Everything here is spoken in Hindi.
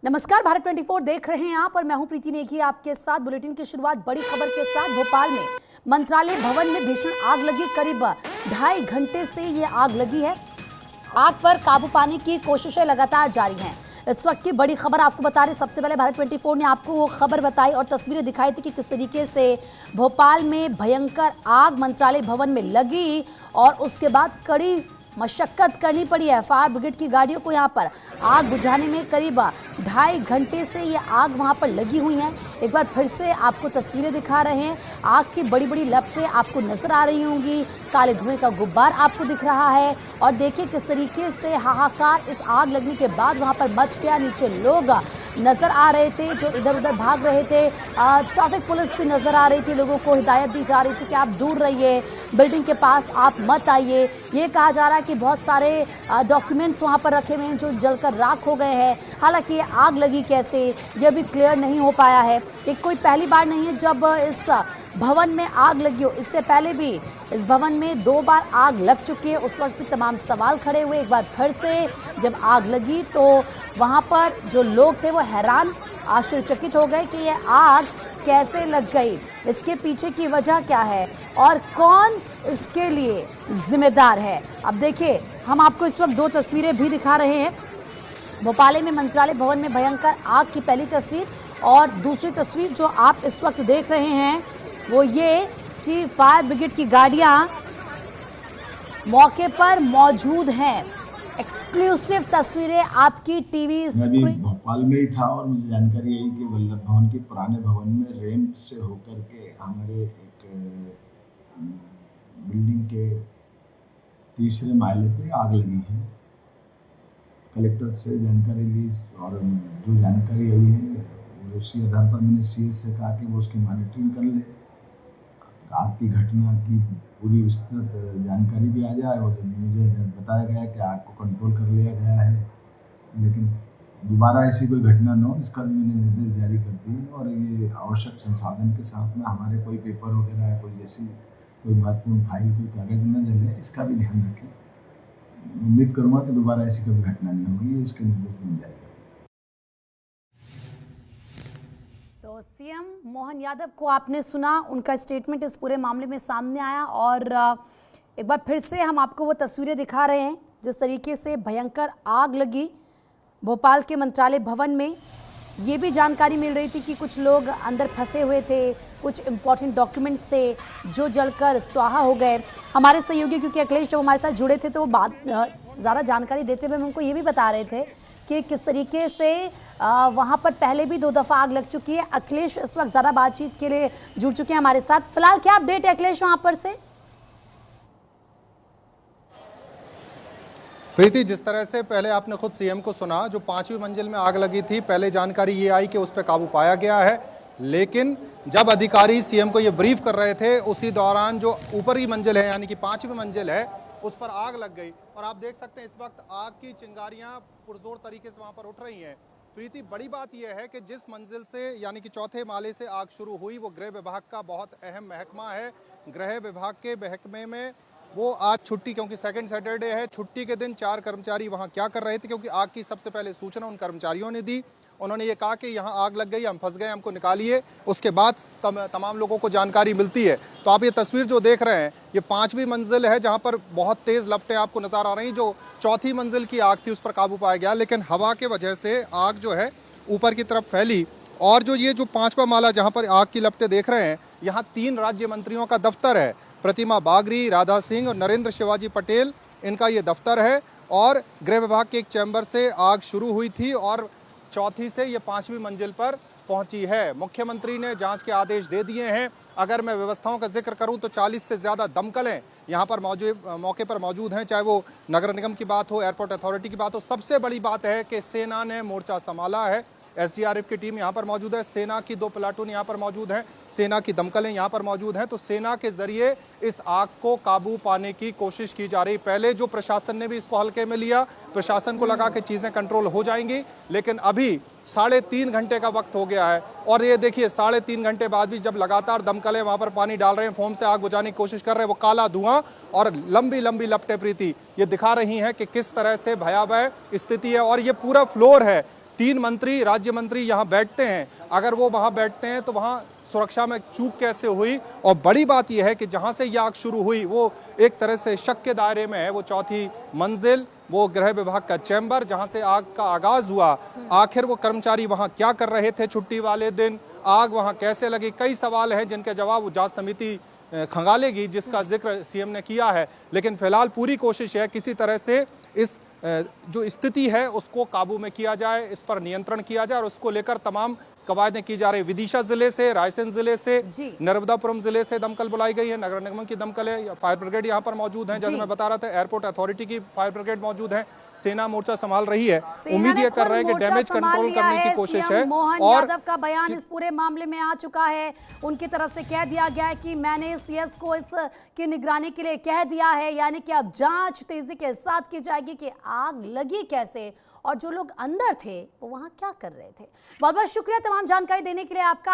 नमस्कार, भारत 24 देख रहे हैं आप और मैं हूं प्रीति नेगी आपके साथ। बुलेटिन की शुरुआत बड़ी खबर के साथ। भोपाल में मंत्रालय भवन में भीषण आग लगी। करीब 2.5 घंटे से ये आग लगी है। आग पर काबू पाने की कोशिशें लगातार जारी हैं। इस वक्त की बड़ी खबर आपको बता रहे, सबसे पहले भारत 24 ने आपको वो खबर बताई और तस्वीरें दिखाई थी कि किस तरीके से भोपाल में भयंकर आग मंत्रालय भवन में लगी और उसके बाद कड़ी मशक्कत करनी पड़ी है फायर ब्रिगेड की गाड़ियों को यहाँ पर आग बुझाने में। करीब 2.5 घंटे से ये आग वहाँ पर लगी हुई है। एक बार फिर से आपको तस्वीरें दिखा रहे हैं। आग की बड़ी बड़ी लपटें आपको नजर आ रही होंगी, काले धुएं का गुब्बार आपको दिख रहा है और देखिए किस तरीके से हाहाकार इस आग लगने के बाद वहाँ पर मच गया। नीचे लोग नजर आ रहे थे जो इधर उधर भाग रहे थे। ट्रैफिक पुलिस भी नजर आ रही थी, लोगों को हिदायत दी जा रही थी कि आप दूर रहिए, बिल्डिंग के पास आप मत आइए। ये कहा जा रहा है कि बहुत सारे डॉक्यूमेंट्स वहाँ पर रखे हुए हैं जो जलकर राख हो गए हैं। हालांकि ये आग लगी कैसे ये भी क्लियर नहीं हो पाया है। ये कोई पहली बार नहीं है जब इस भवन में आग लगी हो। इससे पहले भी इस भवन में 2 बार आग लग चुकी है। उस वक्त भी तमाम सवाल खड़े हुए। एक बार फिर से जब आग लगी तो वहाँ पर जो लोग थे वो हैरान आश्चर्यचकित हो गए कि ये आग कैसे लग गई, इसके पीछे की वजह क्या है और कौन इसके लिए जिम्मेदार है। अब देखिए, हम आपको इस वक्त 2 तस्वीरें भी दिखा रहे हैं। भोपाल में मंत्रालय भवन में भयंकर आग की पहली तस्वीर और दूसरी तस्वीर जो आप इस वक्त देख रहे हैं वो ये कि फायर ब्रिगेड की गाड़ियां मौके पर मौजूद हैं। एक्सक्लूसिव तस्वीरें आपकी टीवी स्क्रीन। भोपाल में ही था और मुझे जानकारी आई कि वल्लभ भवन के पुराने भवन में रैंप से होकर के हमारे एक बिल्डिंग के 3रे माले पे आग लगी है। कलेक्टर से जानकारी ली और जो जानकारी आई है उसी आधार पर मैंने सीएस से कहा कि वो उसकी मॉनिटरिंग कर ले, आग की घटना की पूरी विस्तृत जानकारी भी आ जाए। और मुझे बताया गया कि आग को कंट्रोल कर लिया गया है, लेकिन दोबारा ऐसी कोई घटना न हो इसका भी मैंने निर्देश जारी कर दिए। और ये आवश्यक संसाधन के साथ में हमारे कोई पेपर वगैरह या कोई जैसी कोई महत्वपूर्ण फाइल कोई कागज न जले, इसका भी ध्यान रखें। उम्मीद करूँगा कि दोबारा ऐसी कभी घटना नहीं होगी, इसके निर्देश मैंने जारी कर दिए। तो सीएम मोहन यादव को आपने सुना, उनका स्टेटमेंट इस पूरे मामले में सामने आया और एक बार फिर से हम आपको वो तस्वीरें दिखा रहे हैं जिस तरीके से भयंकर आग लगी भोपाल के मंत्रालय भवन में। ये भी जानकारी मिल रही थी कि कुछ लोग अंदर फंसे हुए थे, कुछ इम्पॉर्टेंट डॉक्यूमेंट्स थे जो जलकर स्वाहा हो गए। हमारे सहयोगी क्योंकि अखिलेश जब हमारे साथ जुड़े थे तो वो बात ज़्यादा जानकारी देते हुए हमको ये भी बता रहे थे कि किस तरीके से वहाँ पर पहले भी 2 दफ़ा आग लग चुकी है। अखिलेश इस वक्त ज़्यादा बातचीत के लिए जुड़ चुके हैं हमारे साथ। फिलहाल क्या अपडेट है अखिलेश वहाँ पर से? प्रीति, जिस तरह से पहले आपने खुद सीएम को सुना, जो 5वीं मंजिल में आग लगी थी, पहले जानकारी ये आई कि उस पर काबू पाया गया है, लेकिन जब अधिकारी सीएम को ये ब्रीफ कर रहे थे उसी दौरान जो ऊपरी मंजिल है यानी कि 5वीं मंजिल है उस पर आग लग गई। और आप देख सकते हैं इस वक्त आग की चिंगारियां पुरजोर तरीके से वहां पर उठ रही हैं। प्रीति, बड़ी बात यह है कि जिस मंजिल से यानी कि 4थे माले से आग शुरू हुई वो गृह विभाग का बहुत अहम महकमा है। गृह विभाग के महकमे में वो आज छुट्टी, क्योंकि सेकंड सैटरडे है, छुट्टी के दिन 4 कर्मचारी वहां क्या कर रहे थे, क्योंकि आग की सबसे पहले सूचना उन कर्मचारियों ने दी। उन्होंने ये कहा कि यहाँ आग लग गई, हम फंस गए, हमको निकालिए। उसके बाद तमाम लोगों को जानकारी मिलती है। तो आप ये तस्वीर जो देख रहे हैं ये 5वीं मंजिल है जहाँ पर बहुत तेज़ लपटें आपको नज़र आ रही। जो 4थी मंजिल की आग थी उस पर काबू पाया गया, लेकिन हवा के वजह से आग जो है ऊपर की तरफ फैली। और जो ये जो 5वां माला जहाँ पर आग की लपटें देख रहे हैं, यहाँ 3 राज्य मंत्रियों का दफ्तर है। प्रतिमा बागरी, राधा सिंह और नरेंद्र शिवाजी पटेल, इनका ये दफ्तर है। और गृह विभाग के एक चैम्बर से आग शुरू हुई थी और 4थी से ये 5वीं मंजिल पर पहुंची है। मुख्यमंत्री ने जांच के आदेश दे दिए हैं। अगर मैं व्यवस्थाओं का जिक्र करूं तो 40 से ज़्यादा दमकलें यहाँ पर मौके पर मौजूद हैं, चाहे वो नगर निगम की बात हो, एयरपोर्ट अथॉरिटी की बात हो। सबसे बड़ी बात है कि सेना ने मोर्चा संभाला है। एसडीआरएफ की टीम यहाँ पर मौजूद है, सेना की 2 प्लाटून यहाँ पर मौजूद हैं, सेना की दमकलें यहाँ पर मौजूद हैं। तो सेना के जरिए इस आग को काबू पाने की कोशिश की जा रही। पहले जो प्रशासन ने भी इसको हल्के में लिया, प्रशासन को लगा कि चीज़ें कंट्रोल हो जाएंगी, लेकिन अभी 3.5 घंटे का वक्त हो गया है। और ये देखिए 3.5 घंटे बाद भी जब लगातार दमकलें वहाँ पर पानी डाल रहे हैं, फोम से आग बुझाने की कोशिश कर रहे हैं, वो काला धुआं और लंबी लंबी लपटें प्रीति ये दिखा रही हैं कि किस तरह से भयावह स्थिति है। और ये पूरा फ्लोर है 3 मंत्री, राज्य मंत्री यहाँ बैठते हैं, अगर वो वहाँ बैठते हैं तो वहाँ सुरक्षा में चूक कैसे हुई। और बड़ी बात यह है कि जहाँ से ये आग शुरू हुई वो एक तरह से शक के दायरे में है। वो 4थी मंजिल, वो गृह विभाग का चैम्बर जहाँ से आग का आगाज हुआ, आखिर वो कर्मचारी वहाँ क्या कर रहे थे छुट्टी वाले दिन, आग वहाँ कैसे लगी, कई सवाल हैं जिनके जवाब जांच समिति खंगालेगी, जिसका जिक्र सीएम ने किया है। लेकिन फिलहाल पूरी कोशिश है किसी तरह से इस जो स्थिति है उसको काबू में किया जाए, इस पर नियंत्रण किया जाए और उसको लेकर तमाम कवायदें की जा रही। विदिशा जिले से, रायसेन जिले से, नर्मदापुरम जिले से दमकल बुलाई गई है, नगर निगम की दमकल है, फायर ब्रिगेड यहाँ पर मौजूद है, जैसे मैं बता रहा था एयरपोर्ट अथॉरिटी की फायर ब्रिगेड मौजूद है, सेना मोर्चा संभाल रही है। उम्मीद ये कर रहे हैं कि डैमेज कंट्रोल करने की कोशिश है। मोहन यादव का बयान इस पूरे मामले में आ चुका है, उनकी तरफ से कह दिया गया है कि मैंने सीएस को इसकी निगरानी के लिए कह दिया है, यानी कि अब जांच तेजी के साथ की जाएगी कि आग लगी कैसे और जो लोग अंदर थे वो वहां क्या कर रहे थे। बहुत बहुत शुक्रिया तमाम जानकारी देने के लिए आपका।